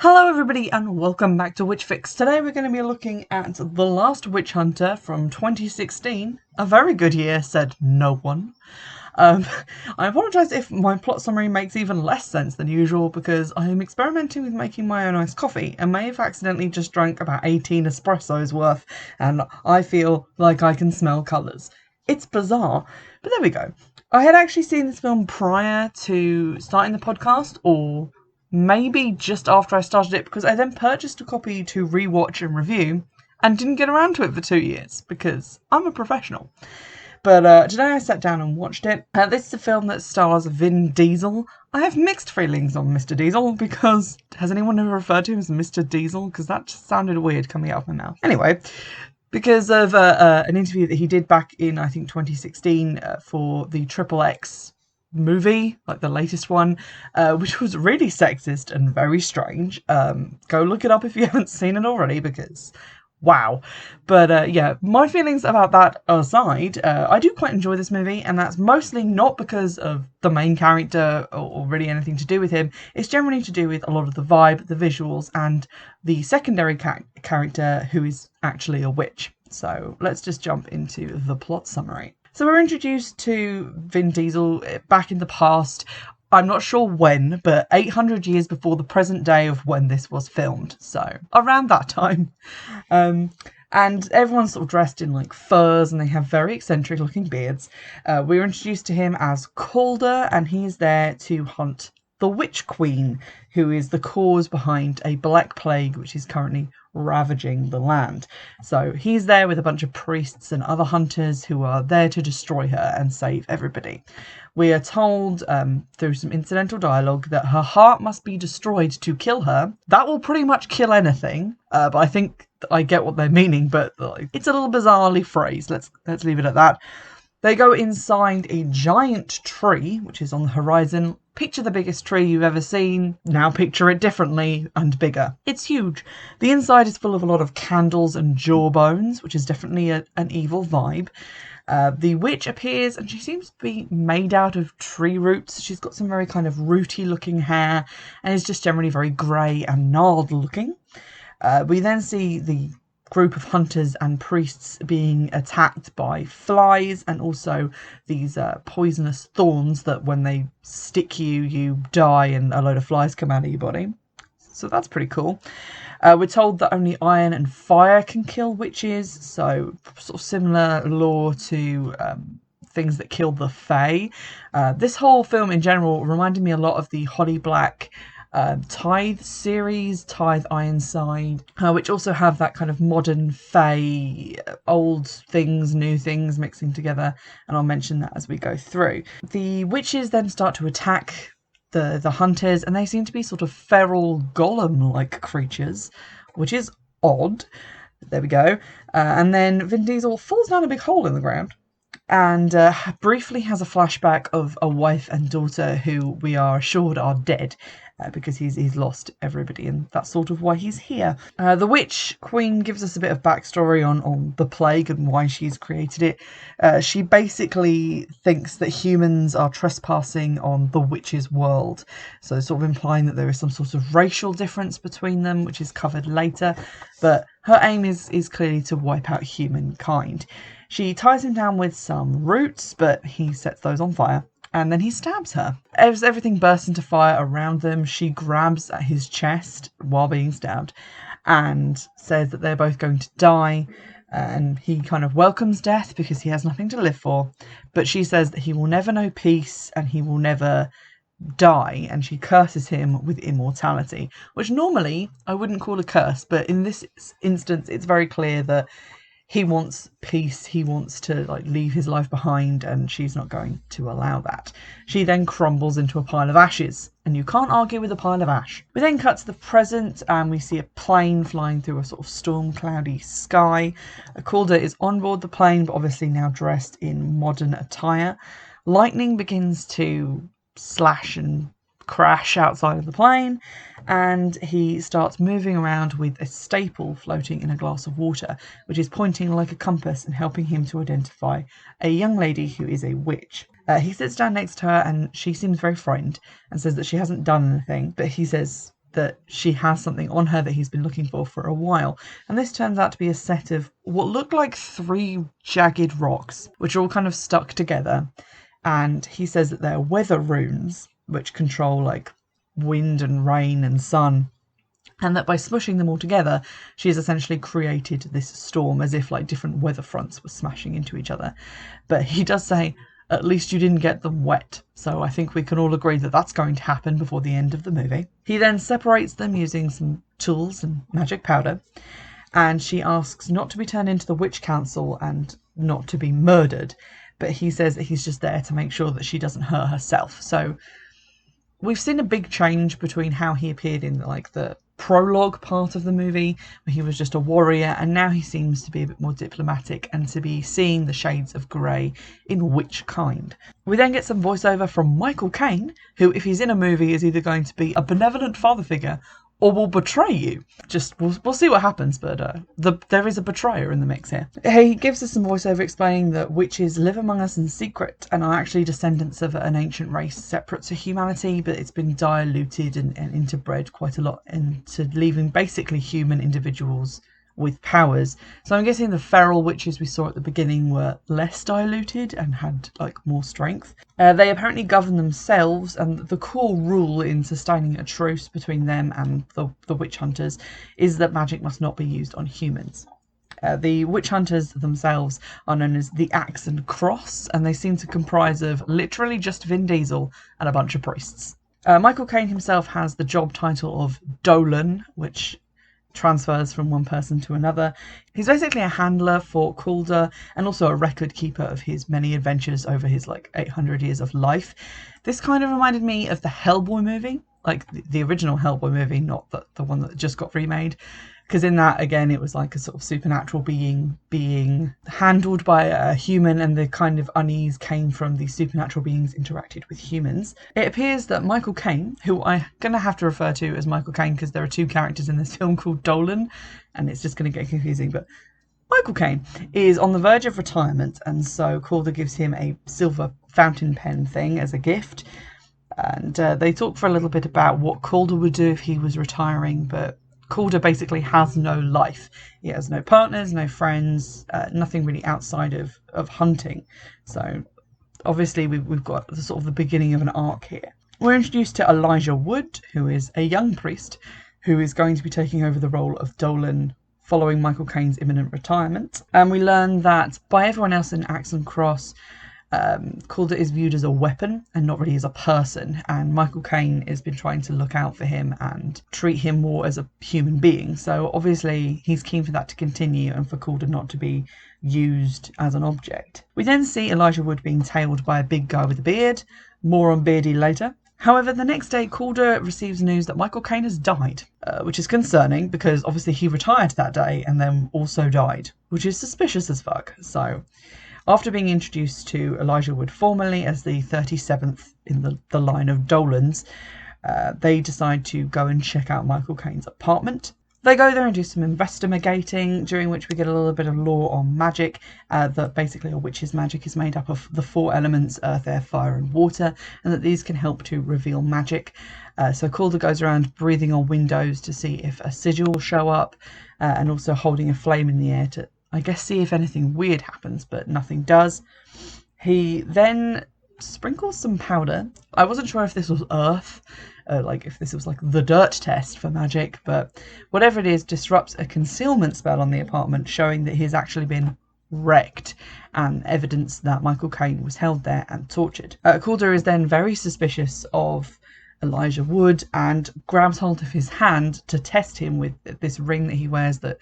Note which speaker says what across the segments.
Speaker 1: Hello everybody and welcome back to Witchfix. Today we're going to be looking at The Last Witch Hunter from 2016. A very good year, said no one. Um, I apologise if my plot summary makes even less sense than usual because I am experimenting with making my own iced coffee and may have accidentally just drank about 18 espressos worth and I feel like I can smell colours. It's bizarre, but there we go. I had actually seen this film prior to starting the podcast, or maybe just after I started it, because I then purchased a copy to rewatch and review and didn't get around to it for 2 years because I'm a professional. But today I sat down and watched it. This is a film that stars Vin Diesel. I have mixed feelings on Mr. Diesel because has anyone ever referred to him as Mr. Diesel? Because that just sounded weird coming out of my mouth. Anyway, because of an interview that he did back in, I think, 2016 for the Triple X movie, like the latest one, which was really sexist and very strange. Go look it up if you haven't seen it already, because wow. But yeah, my feelings about that aside, I do quite enjoy this movie, and that's mostly not because of the main character or really anything to do with him. It's generally to do with a lot of the vibe, the visuals, and the secondary character who is actually a witch. So let's just jump into the plot summary. So we're introduced to Vin Diesel back in the past. I'm not sure when, but 800 years before the present day of when this was filmed. So around that time. And everyone's sort of dressed in like furs and they have very eccentric looking beards. We're introduced to him as Calder, and he's there to hunt the Witch Queen, who is the cause behind a black plague which is currently ravaging the land. So he's there with a bunch of priests and other hunters who are there to destroy her and save everybody. We are told through some incidental dialogue that her heart must be destroyed to kill her. That will pretty much kill anything, but I think I get what they're meaning, but it's a little bizarrely phrased. Let's leave it at that. They go inside a giant tree, which is on the horizon. Picture the biggest tree you've ever seen. Now picture it differently and bigger. It's huge. The inside is full of a lot of candles and jawbones, which is definitely an evil vibe. The witch appears and she seems to be made out of tree roots. She's got some very kind of rooty looking hair and is just generally very grey and gnarled looking. We then see the group of hunters and priests being attacked by flies and also these poisonous thorns that when they stick you, you die and a load of flies come out of your body. So that's pretty cool. We're told that only iron and fire can kill witches, so sort of similar lore to things that kill the Fae. This whole film in general reminded me a lot of the Holly Black Tithe series, Tithe Ironside, which also have that kind of modern Fae, old things, new things mixing together, and I'll mention that as we go through. The witches then start to attack the hunters, and they seem to be sort of feral golem-like creatures, which is odd. There we go. And then Vin Diesel falls down a big hole in the ground and briefly has a flashback of a wife and daughter who we are assured are dead. Because he's lost everybody, and that's sort of why he's here. The Witch Queen gives us a bit of backstory on the plague and why she's created it. She basically thinks that humans are trespassing on the witch's world, so sort of implying that there is some sort of racial difference between them, which is covered later, but her aim is clearly to wipe out humankind. She ties him down with some roots, but he sets those on fire. And then he stabs her. As everything bursts into fire around them, she grabs at his chest while being stabbed and says that they're both going to die. And he kind of welcomes death because he has nothing to live for. But she says that he will never know peace and he will never die. And she curses him with immortality, which normally I wouldn't call a curse. But in this instance, it's very clear that he wants peace, he wants to leave his life behind, and she's not going to allow that. She then crumbles into a pile of ashes, and you can't argue with a pile of ash. We then cut to the present, and we see a plane flying through a sort of storm cloudy sky. Calder is on board the plane, but obviously now dressed in modern attire. Lightning begins to slash and crash outside of the plane, and he starts moving around with a staple floating in a glass of water, which is pointing like a compass and helping him to identify a young lady who is a witch. He sits down next to her and she seems very frightened and says that she hasn't done anything, but he says that she has something on her that he's been looking for a while. And this turns out to be a set of what look like 3 jagged rocks, which are all kind of stuck together. And he says that they're weather runes, which control like wind and rain and sun. And that by smushing them all together, she has essentially created this storm, as if like different weather fronts were smashing into each other. But he does say, at least you didn't get them wet. So I think we can all agree that that's going to happen before the end of the movie. He then separates them using some tools and magic powder. And she asks not to be turned into the witch council and not to be murdered. But he says that he's just there to make sure that she doesn't hurt herself. So we've seen a big change between how he appeared in like the prologue part of the movie, where he was just a warrior, and now he seems to be a bit more diplomatic and to be seeing the shades of grey in Witch kind. We then get some voiceover from Michael Caine, who, if he's in a movie, is either going to be a benevolent father figure or will betray you. Just we'll see what happens, but there is a betrayer in the mix here. He gives us some voiceover explaining that witches live among us in secret and are actually descendants of an ancient race separate to humanity, but it's been diluted and interbred quite a lot into leaving basically human individuals with powers. So I'm guessing the feral witches we saw at the beginning were less diluted and had like more strength. They apparently govern themselves, and the core rule in sustaining a truce between them and the witch hunters is that magic must not be used on humans. The witch hunters themselves are known as the Axe and Cross, and they seem to comprise of literally just Vin Diesel and a bunch of priests. Michael Caine himself has the job title of Dolan, which transfers from one person to another. He's basically a handler for Calder and also a record keeper of his many adventures over his like 800 years of life. This kind of reminded me of the Hellboy movie, like the original Hellboy movie, not the one that just got remade. Because in that, again, it was like a sort of supernatural being handled by a human, and the kind of unease came from the supernatural beings interacted with humans. It appears that Michael Caine, who I'm going to have to refer to as Michael Caine because there are 2 characters in this film called Dolan, and it's just going to get confusing, but Michael Caine is on the verge of retirement, and so Calder gives him a silver fountain pen thing as a gift. And they talk for a little bit about what Calder would do if he was retiring, but Calder basically has no life. He has no partners, no friends, nothing really outside of hunting. So obviously we've got the sort of the beginning of an arc here. We're introduced to Elijah Wood, who is a young priest who is going to be taking over the role of Dolan following Michael Caine's imminent retirement. And we learn that by everyone else in Axe and Cross, Calder is viewed as a weapon and not really as a person, and Michael Caine has been trying to look out for him and treat him more as a human being. So obviously he's keen for that to continue and for Calder not to be used as an object. We then see Elijah Wood being tailed by a big guy with a beard. More on Beardy later. However, the next day Calder receives news that Michael Caine has died, which is concerning because obviously he retired that day and then also died, which is suspicious as fuck. So after being introduced to Elijah Wood formally as the 37th in the line of Dolans, they decide to go and check out Michael Caine's apartment. They go there and do some investigating, during which we get a little bit of lore on magic, that basically a witch's magic is made up of the 4 elements, earth, air, fire and water, and that these can help to reveal magic. So Calder goes around breathing on windows to see if a sigil will show up, and also holding a flame in the air to, I guess, see if anything weird happens, but nothing does. He then sprinkles some powder. I wasn't sure if this was earth, like if this was like the dirt test for magic, but whatever it is, disrupts a concealment spell on the apartment, showing that he's actually been wrecked and evidence that Michael Caine was held there and tortured. Calder is then very suspicious of Elijah Wood and grabs hold of his hand to test him with this ring that he wears that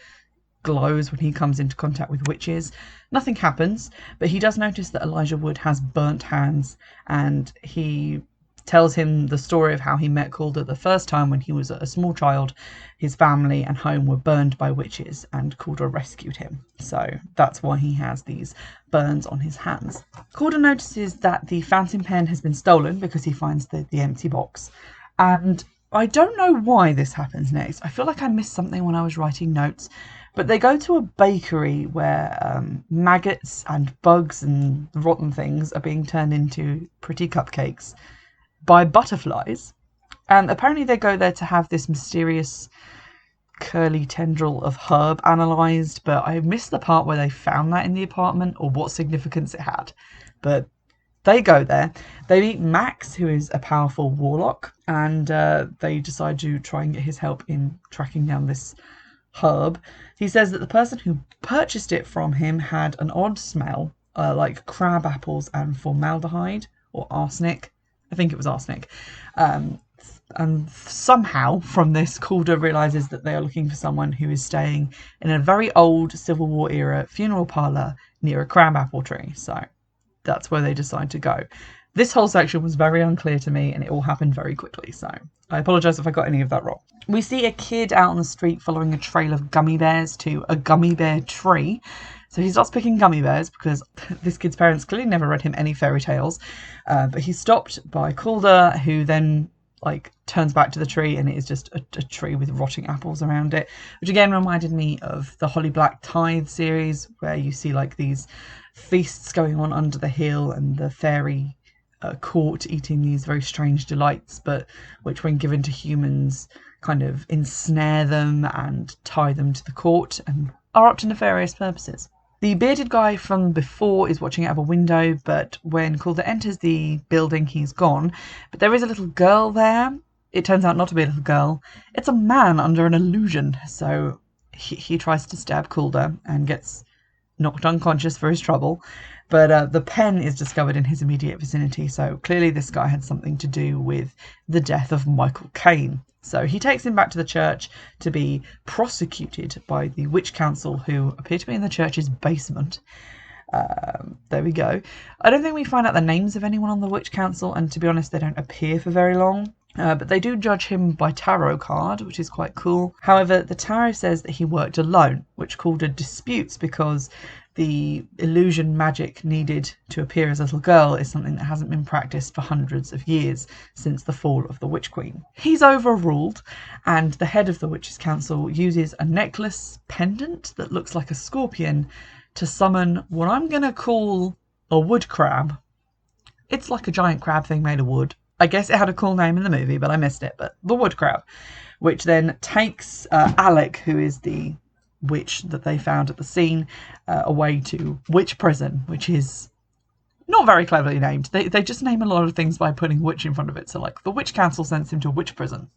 Speaker 1: glows when he comes into contact with witches. Nothing happens, but he does notice that Elijah Wood has burnt hands, and he tells him the story of how he met Calder the first time when he was a small child. His family and home were burned by witches, and Calder rescued him. So that's why he has these burns on his hands. Calder notices that the fountain pen has been stolen because he finds the empty box. And I don't know why this happens next. I feel like I missed something when I was writing notes. But they go to a bakery where maggots and bugs and rotten things are being turned into pretty cupcakes by butterflies. And apparently they go there to have this mysterious curly tendril of herb analysed, but I missed the part where they found that in the apartment or what significance it had. But they go there. They meet Max, who is a powerful warlock, and they decide to try and get his help in tracking down this herb. He says that the person who purchased it from him had an odd smell, like crab apples and formaldehyde or arsenic. I think it was arsenic. And somehow from this, Calder realises that they are looking for someone who is staying in a very old Civil War era funeral parlour near a crabapple tree. So that's where they decide to go. This whole section was very unclear to me, and it all happened very quickly, so I apologise if I got any of that wrong. We see a kid out on the street following a trail of gummy bears to a gummy bear tree. So he starts picking gummy bears because this kid's parents clearly never read him any fairy tales. But he's stopped by Calder, who then turns back to the tree, and it is just a tree with rotting apples around it, which again reminded me of the Holly Black Tithe series, where you see these feasts going on under the hill and the fairy court eating these very strange delights, but which when given to humans kind of ensnare them and tie them to the court and are up to nefarious purposes. The bearded guy from before is watching out of a window, but when Calder enters the building, he's gone. But there is a little girl there. It turns out not to be a little girl. It's a man under an illusion. So he tries to stab Calder and gets knocked unconscious for his trouble. But the pen is discovered in his immediate vicinity. So clearly this guy had something to do with the death of Michael Caine. So he takes him back to the church to be prosecuted by the witch council, who appear to be in the church's basement. There we go. I don't think we find out the names of anyone on the witch council, and to be honest, they don't appear for very long. But they do judge him by tarot card, which is quite cool. However, the tarot says that he worked alone, which Calder disputes because the illusion magic needed to appear as a little girl is something that hasn't been practiced for hundreds of years since the fall of the Witch Queen. He's overruled, and the head of the Witches' Council uses a necklace pendant that looks like a scorpion to summon what I'm going to call a wood crab. It's like a giant crab thing made of wood. I guess it had a cool name in the movie, but I missed it. But the wood crab, which then takes Alec, who is the witch that they found at the scene, away to witch prison, which is not very cleverly named. They just name a lot of things by putting witch in front of it. So the witch council sends him to witch prison,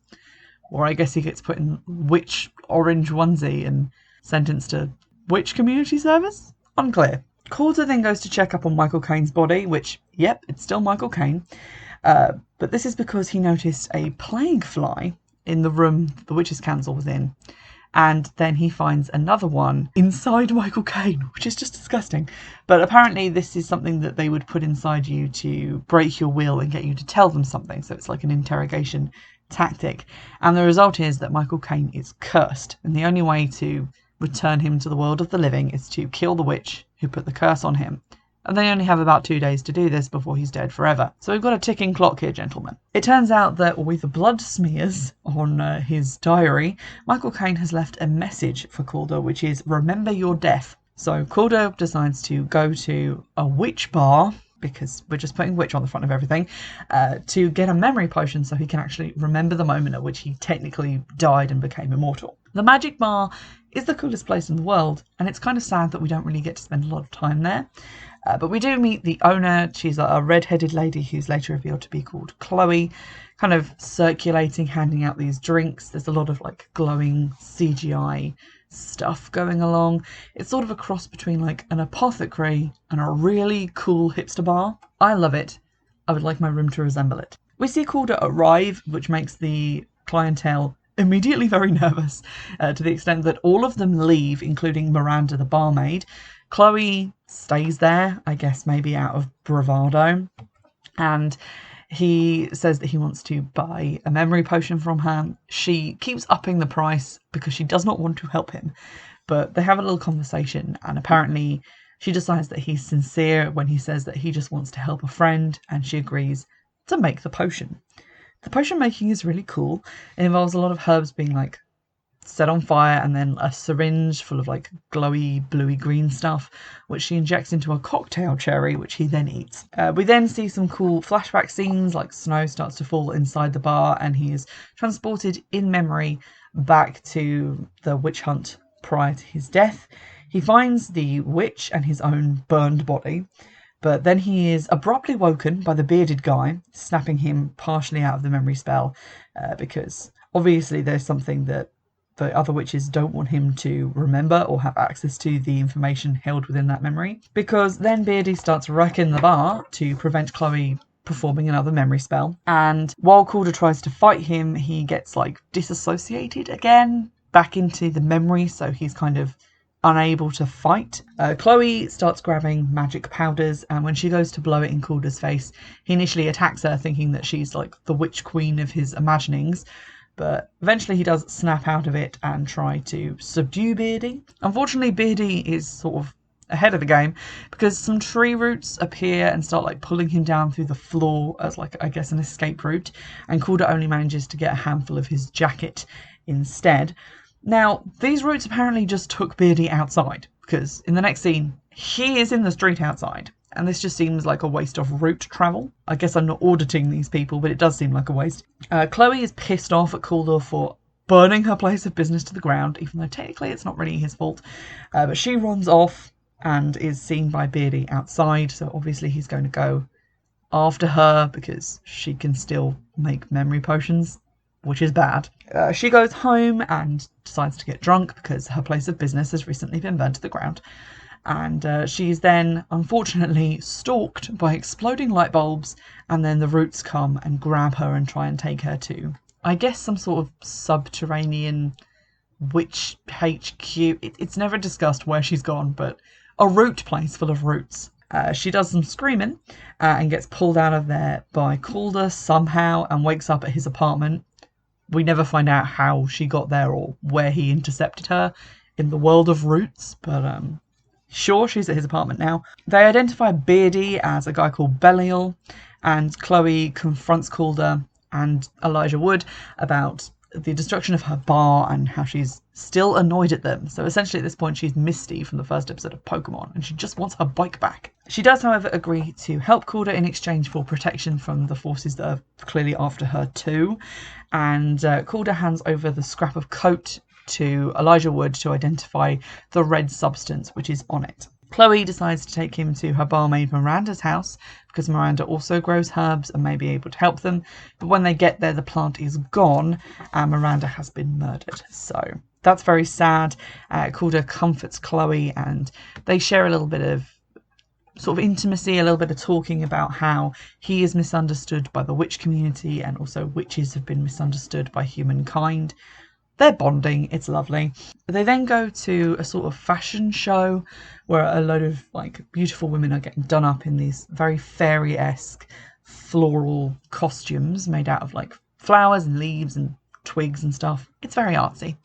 Speaker 1: or I guess he gets put in witch orange onesie and sentenced to witch community service. Unclear. Calder then goes to check up on Michael Caine's body, which, yep, it's still Michael Caine. But this is because he noticed a plague fly in the room the witches' council was in. And then he finds another one inside Michael Caine, which is just disgusting. But apparently this is something that they would put inside you to break your will and get you to tell them something. So it's like an interrogation tactic. And the result is that Michael Caine is cursed. And the only way to return him to the world of the living is to kill the witch who put the curse on him. And they only have about 2 days to do this before he's dead forever. So we've got a ticking clock here, gentlemen. It turns out that with the blood smears on his diary, Michael Caine has left a message for Calder, which is, remember your death. So Calder decides to go to a witch bar, because we're just putting witch on the front of everything, to get a memory potion so he can actually remember the moment at which he technically died and became immortal. The magic bar is the coolest place in the world, and it's kind of sad that we don't really get to spend a lot of time there. But we do meet the owner. She's a red-headed lady who's later revealed to be called Chloe, kind of circulating, handing out these drinks. There's a lot of glowing CGI stuff going along. It's sort of a cross between an apothecary and a really cool hipster bar. I love it. I would like my room to resemble it. We see Calder arrive, which makes the clientele immediately very nervous, to the extent that all of them leave, including Miranda, the barmaid. Chloe stays there, I guess maybe out of bravado, and he says that he wants to buy a memory potion from her. She keeps upping the price because she does not want to help him, but they have a little conversation, and apparently she decides that he's sincere when he says that he just wants to help a friend, and she agrees to make the potion. The potion making is really cool. It involves a lot of herbs being set on fire, and then a syringe full of like glowy, bluey green stuff, which she injects into a cocktail cherry, which he then eats. We then see some cool flashback scenes, like snow starts to fall inside the bar, and he is transported in memory back to the witch hunt prior to his death. He finds the witch and his own burned body, but then he is abruptly woken by the bearded guy, snapping him partially out of the memory spell, because obviously there's something that the other witches don't want him to remember or have access to the information held within that memory. Because then Beardy starts wrecking the bar to prevent Chloe performing another memory spell. And while Calder tries to fight him, he gets like disassociated again back into the memory, so he's kind of unable to fight. Chloe starts grabbing magic powders, and when she goes to blow it in Calder's face, he initially attacks her thinking that she's like the witch queen of his imaginings. But eventually he does snap out of it and try to subdue Beardy. Unfortunately, Beardy is sort of ahead of the game because some tree roots appear and start like pulling him down through the floor as like, I guess, an escape route. And Calder only manages to get a handful of his jacket instead. Now, these roots apparently just took Beardy outside, because in the next scene, he is in the street outside. And this just seems like a waste of route travel. I guess I'm not auditing these people, but it does seem like a waste. Chloe is pissed off at Calder for burning her place of business to the ground, even though technically it's not really his fault. But she runs off and is seen by Beardy outside, so obviously he's going to go after her because she can still make memory potions, which is bad. She goes home and decides to get drunk because her place of business has recently been burnt to the ground. And she's then, unfortunately, stalked by exploding light bulbs, and then the roots come and grab her and try and take her to, I guess, some sort of subterranean witch HQ. It's never discussed where she's gone, but a root place full of roots. She does some screaming and gets pulled out of there by Calder somehow and wakes up at his apartment. We never find out how she got there or where he intercepted her in the world of roots, but sure, she's at his apartment now. They identify Beardy as a guy called Belial, and Chloe confronts Calder and Elijah Wood about the destruction of her bar and how she's still annoyed at them. So essentially at this point she's Misty from the first episode of Pokemon, and she just wants her bike back. She does, however, agree to help Calder in exchange for protection from the forces that are clearly after her too. And Calder hands over the scrap of coat to Elijah Wood to identify the red substance which is on it. Chloe decides to take him to her barmaid Miranda's house because Miranda also grows herbs and may be able to help them. But when they get there, the plant is gone and Miranda has been murdered. So that's very sad. Calder comforts Chloe and they share a little bit of sort of intimacy, a little bit of talking about how he is misunderstood by the witch community and also witches have been misunderstood by humankind. They're bonding, it's lovely. They then go to a sort of fashion show where a load of like beautiful women are getting done up in these very fairy-esque floral costumes made out of like flowers and leaves and twigs and stuff. It's very artsy.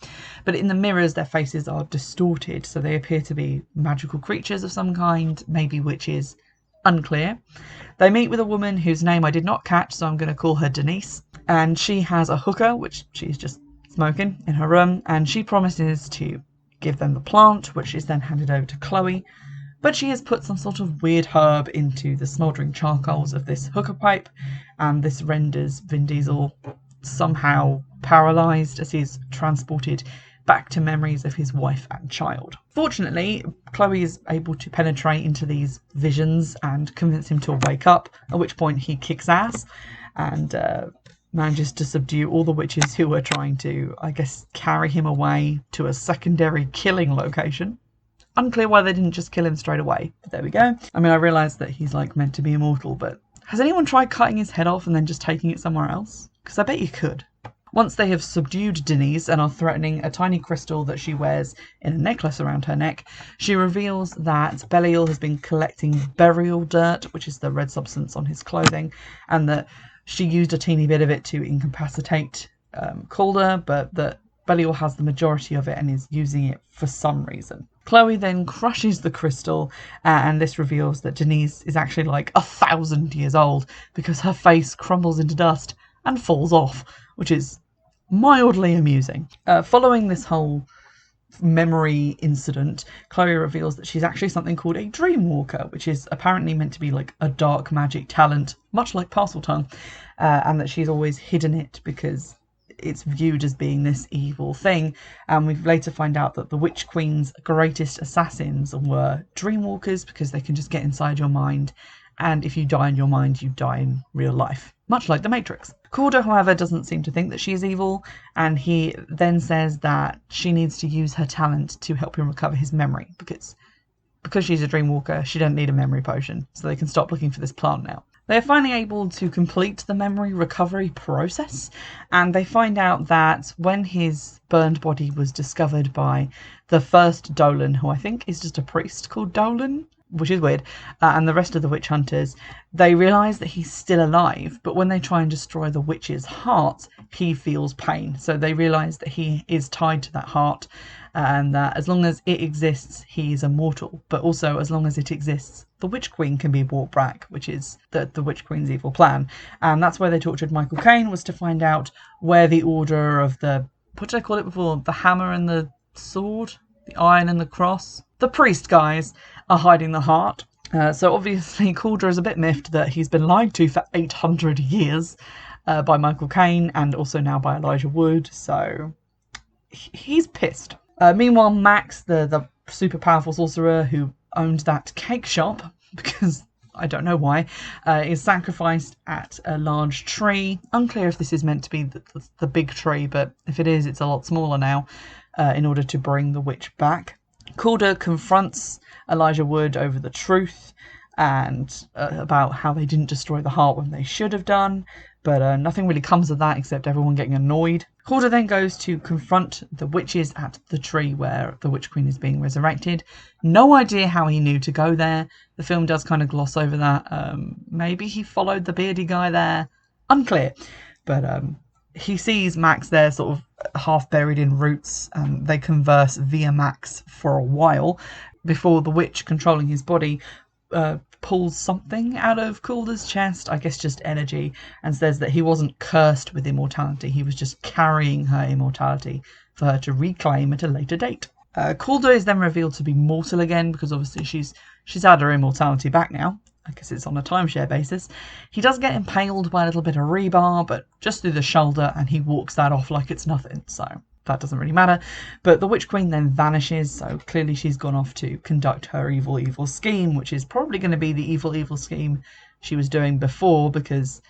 Speaker 1: But in the mirrors their faces are distorted, so they appear to be magical creatures of some kind, maybe witches, unclear. They meet with a woman whose name I did not catch, so I'm going to call her Denise. And she has a hookah, which she's just smoking in her room, and she promises to give them the plant, which is then handed over to Chloe, but she has put some sort of weird herb into the smouldering charcoals of this hookah pipe, and this renders Vin Diesel somehow paralysed as he's transported back to memories of his wife and child. Fortunately, Chloe is able to penetrate into these visions and convince him to wake up, at which point he kicks ass and manages to subdue all the witches who were trying to, I guess, carry him away to a secondary killing location. Unclear why they didn't just kill him straight away, but there we go. I mean, I realise that he's like meant to be immortal, but has anyone tried cutting his head off and then just taking it somewhere else? Because I bet you could. Once they have subdued Denise and are threatening a tiny crystal that she wears in a necklace around her neck, she reveals that Belial has been collecting burial dirt, which is the red substance on his clothing, and that she used a teeny bit of it to incapacitate Calder, but that Belial has the majority of it and is using it for some reason. Chloe then crushes the crystal, and this reveals that Denise is actually like 1,000 years old because her face crumbles into dust and falls off, which is mildly amusing. Following this whole memory incident, Chloe reveals that she's actually something called a Dreamwalker, which is apparently meant to be like a dark magic talent, much like Parseltongue, and that she's always hidden it because it's viewed as being this evil thing. And we later find out that the Witch Queen's greatest assassins were Dreamwalkers because they can just get inside your mind, and if you die in your mind, you die in real life, much like the Matrix. Calder, however, doesn't seem to think that she's evil, and he then says that she needs to use her talent to help him recover his memory, because she's a Dreamwalker, she doesn't need a memory potion, so they can stop looking for this plant now. They are finally able to complete the memory recovery process, and they find out that when his burned body was discovered by the first Dolan, who I think is just a priest called Dolan, which is weird, and the rest of the witch hunters, they realise that he's still alive, but when they try and destroy the witch's heart, he feels pain. So they realise that he is tied to that heart, and that as long as it exists, he is immortal. But also, as long as it exists, the Witch Queen can be brought back, which is the Witch Queen's evil plan. And that's why they tortured Michael Caine, was to find out where the order of the, what did I call it before? The hammer and the sword? The iron and the cross? The priest guys are hiding the heart. So obviously Calder is a bit miffed that he's been lied to for 800 years by Michael Caine and also now by Elijah Wood. So he's pissed. Meanwhile, Max, the super powerful sorcerer who owned that cake shop, because I don't know why, is sacrificed at a large tree. Unclear if this is meant to be the big tree, but if it is, it's a lot smaller now, in order to bring the witch back. Calder confronts Elijah Wood over the truth and about how they didn't destroy the heart when they should have done, but nothing really comes of that except everyone getting annoyed. Calder then goes to confront the witches at the tree where the Witch Queen is being resurrected. No idea how he knew to go there. The film does kind of gloss over that. Maybe he followed the beardy guy there. Unclear. But he sees Max there sort of half buried in roots, and they converse via Max for a while before the witch controlling his body pulls something out of Calder's chest, I guess just energy, and says that he wasn't cursed with immortality, he was just carrying her immortality for her to reclaim at a later date. Calder is then revealed to be mortal again, because obviously she's had her immortality back now. I guess it's on a timeshare basis. He does get impaled by a little bit of rebar, but just through the shoulder, and he walks that off like it's nothing, so that doesn't really matter. But the Witch Queen then vanishes, so clearly she's gone off to conduct her evil scheme, which is probably going to be the evil scheme she was doing before, because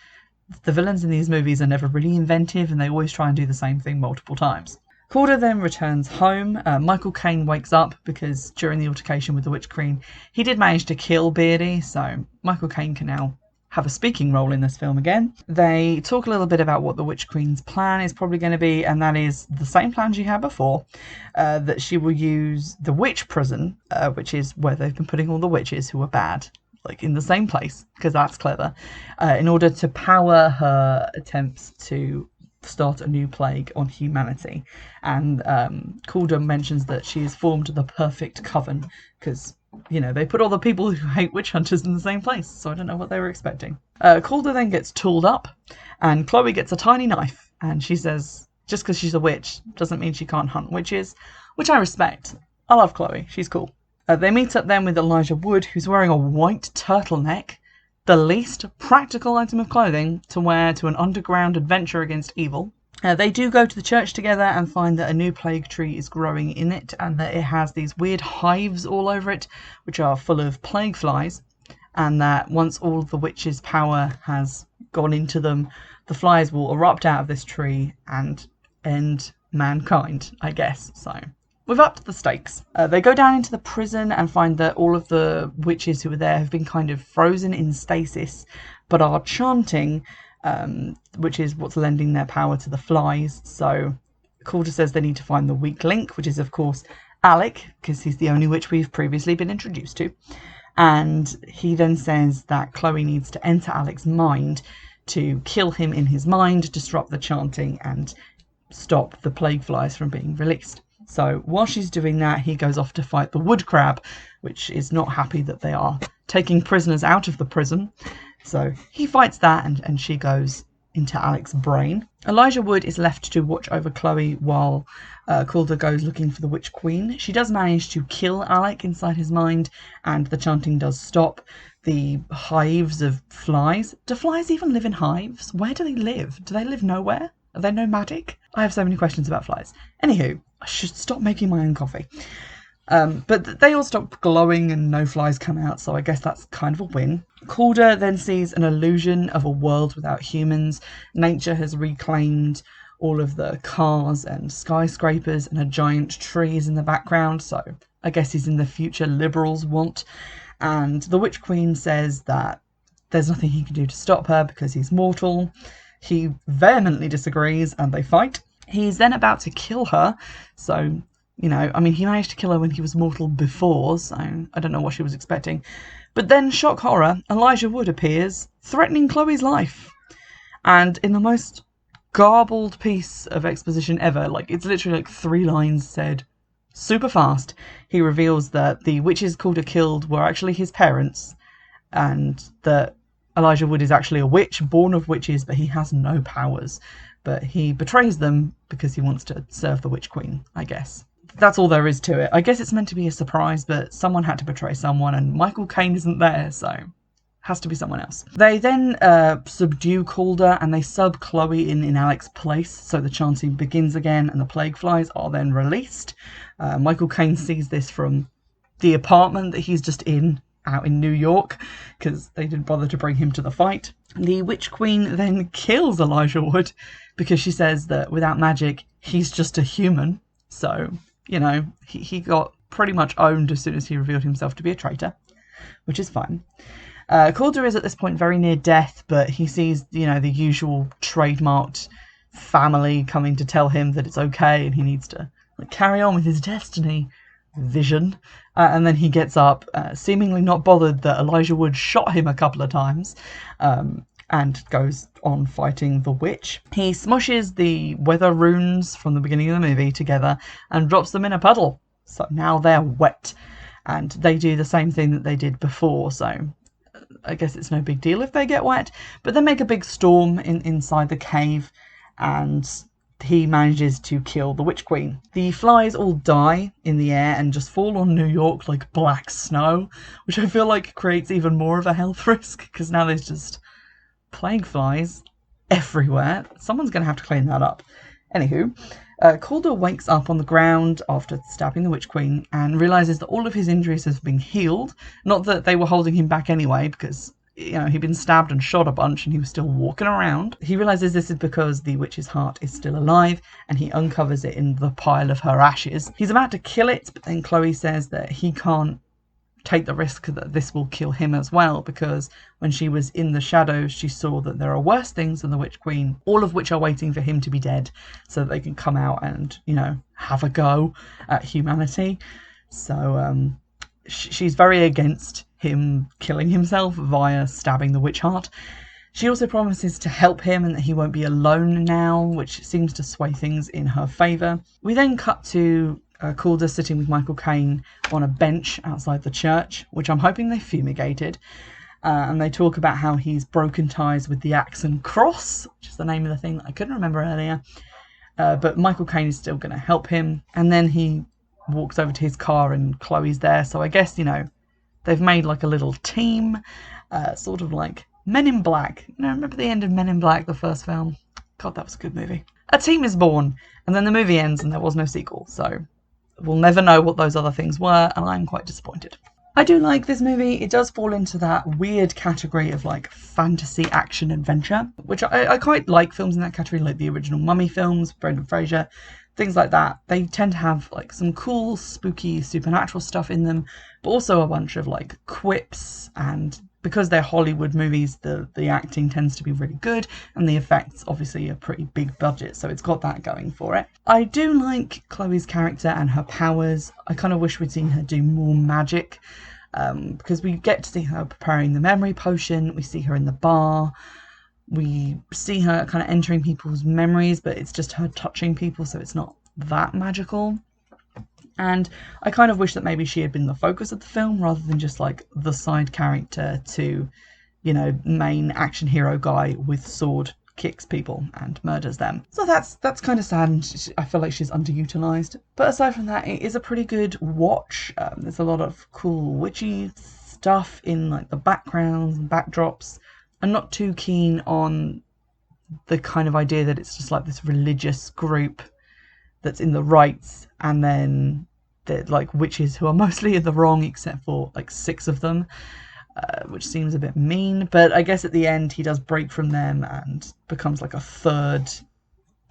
Speaker 1: the villains in these movies are never really inventive, and they always try and do the same thing multiple times. Calder then returns home. Michael Caine wakes up because during the altercation with the Witch Queen, he did manage to kill Beardy, so Michael Caine can now have a speaking role in this film again. They talk a little bit about what the Witch Queen's plan is probably going to be, and that is the same plan she had before, that she will use the witch prison, which is where they've been putting all the witches who are bad, like in the same place, because that's clever, in order to power her attempts to start a new plague on humanity. And Calder mentions that she has formed the perfect coven, because, you know, they put all the people who hate witch hunters in the same place, so I don't know what they were expecting. Calder then gets tooled up, and Chloe gets a tiny knife, and she says just because she's a witch doesn't mean she can't hunt witches, which I respect. I love Chloe, she's cool. They meet up then with Elijah Wood, who's wearing a white turtleneck, the least practical item of clothing to wear to an underground adventure against evil. They do go to the church together and find that a new plague tree is growing in it, and that it has these weird hives all over it, which are full of plague flies, and that once all the witch's power has gone into them, the flies will erupt out of this tree and end mankind, I guess. So we've upped the stakes. They go down into the prison and find that all of the witches who were there have been kind of frozen in stasis, but are chanting, which is what's lending their power to the flies. So Calder says they need to find the weak link, which is of course Alec, because he's the only witch we've previously been introduced to. And he then says that Chloe needs to enter Alec's mind to kill him in his mind, disrupt the chanting, and stop the plague flies from being released. So while she's doing that, he goes off to fight the wood crab, which is not happy that they are taking prisoners out of the prison. So he fights that, and she goes into Alec's brain. Elijah Wood is left to watch over Chloe while Calder goes looking for the Witch Queen. She does manage to kill Alec inside his mind, and the chanting does stop. The hives of flies. Do flies even live in hives? Where do they live? Do they live nowhere? Are they nomadic? I have so many questions about flies. Anywho, I should stop making my own coffee. But they all stop glowing and no flies come out, so I guess that's kind of a win. Calder then sees an illusion of a world without humans. Nature has reclaimed all of the cars and skyscrapers and a giant tree is in the background, so I guess he's in the future liberals want. And the Witch Queen says that there's nothing he can do to stop her because he's mortal. He vehemently disagrees and they fight. He's then about to kill her, so... You know, I mean, he managed to kill her when he was mortal before, so I don't know what she was expecting. But then, shock horror, Elijah Wood appears, threatening Chloe's life. And in the most garbled piece of exposition ever, like, it's literally like 3 lines said super fast, he reveals that the witches Calder killed were actually his parents, and that Elijah Wood is actually a witch, born of witches, but he has no powers. But he betrays them because he wants to serve the Witch Queen, I guess. That's all there is to it. I guess it's meant to be a surprise, but someone had to betray someone, and Michael Caine isn't there, so has to be someone else. They then subdue Calder, and they sub Chloe in Alec's place, so the chanting begins again, and the plague flies are then released. Michael Caine sees this from the apartment that he's just in, out in New York, because they didn't bother to bring him to the fight. The Witch Queen then kills Elijah Wood, because she says that without magic, he's just a human, so... You know, he got pretty much owned as soon as he revealed himself to be a traitor, which is fine. Calder is at this point very near death, but he sees, you know, the usual trademarked family coming to tell him that it's okay and he needs to carry on with his destiny vision. And then he gets up, seemingly not bothered that Elijah Wood shot him a couple of times, and goes on fighting the witch. He smushes the weather runes from the beginning of the movie together and drops them in a puddle. So now they're wet. And they do the same thing that they did before, so I guess it's no big deal if they get wet. But they make a big storm inside the cave, and he manages to kill the Witch Queen. The flies all die in the air and just fall on New York like black snow, which I feel like creates even more of a health risk, because now there's just... plague flies everywhere. Someone's going to have to clean that up. Anywho, Calder wakes up on the ground after stabbing the Witch Queen and realises that all of his injuries have been healed. Not that they were holding him back anyway, because, you know, he'd been stabbed and shot a bunch and he was still walking around. He realises this is because the witch's heart is still alive, and he uncovers it in the pile of her ashes. He's about to kill it, but then Chloe says that he can't take the risk that this will kill him as well, because when she was in the shadows she saw that there are worse things than the Witch Queen, all of which are waiting for him to be dead so that they can come out and, you know, have a go at humanity. So she's very against him killing himself via stabbing the witch heart. She also promises to help him and that he won't be alone now, which seems to sway things in her favour. We then cut to Calder sitting with Michael Caine on a bench outside the church, which I'm hoping they fumigated. And they talk about how he's broken ties with the Axe and Cross, which is the name of the thing that I couldn't remember earlier. But Michael Caine is still going to help him. And then he walks over to his car and Chloe's there. So I guess, you know, they've made like a little team, sort of like Men in Black. You know, remember the end of Men in Black, the first film? God, that was a good movie. A team is born, and then the movie ends and there was no sequel. So we'll never know what those other things were, and I'm quite disappointed. I do like this movie. It does fall into that weird category of like fantasy action adventure, which I quite like films in that category, like the original Mummy films, Brendan Fraser, things like that. They tend to have like some cool, spooky, supernatural stuff in them, but also a bunch of like quips, and because they're Hollywood movies, the acting tends to be really good, and the effects obviously are pretty big budget, so it's got that going for it. I do like Chloe's character and her powers. I kind of wish we'd seen her do more magic, because we get to see her preparing the memory potion, we see her in the bar, we see her kind of entering people's memories, but it's just her touching people, so it's not that magical. And I kind of wish that maybe she had been the focus of the film rather than just like the side character to, you know, main action hero guy with sword kicks people and murders them. So that's kind of sad, and I feel like she's underutilized. But aside from that, it is a pretty good watch. There's a lot of cool witchy stuff in like the backgrounds and backdrops. I'm not too keen on the kind of idea that it's just like this religious group that's in the right, and then they're like witches who are mostly in the wrong, except for like 6 of them. Which seems a bit mean, but I guess at the end he does break from them and becomes like a 3rd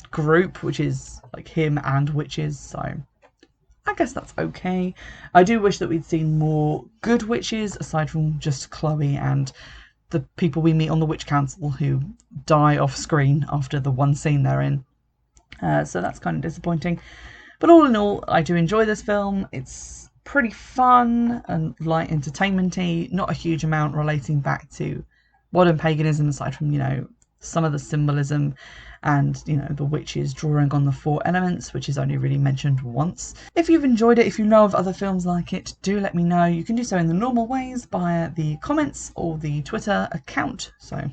Speaker 1: group, which is like him and witches, so I guess that's okay. I do wish that we'd seen more good witches, aside from just Chloe and the people we meet on the Witch Council who die off screen after the one scene they're in. So that's kind of disappointing. But all in all, I do enjoy this film. It's pretty fun and light entertainment-y, not a huge amount relating back to modern paganism, aside from, you know, some of the symbolism and, you know, the witches drawing on the 4 elements, which is only really mentioned once. If you've enjoyed it, if you know of other films like it, do let me know. You can do so in the normal ways via the comments or the Twitter account, so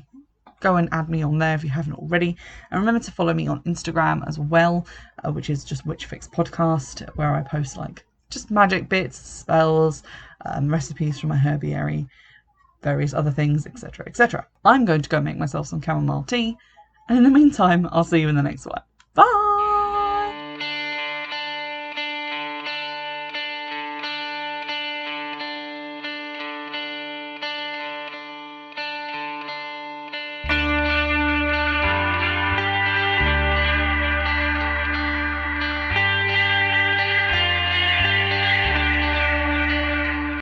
Speaker 1: go and add me on there if you haven't already. And remember to follow me on Instagram as well, which is just Witchfix Podcast, where I post like just magic bits, spells, recipes from my herbiary, various other things, etc, etc. I'm going to go make myself some chamomile tea, and in the meantime, I'll see you in the next one.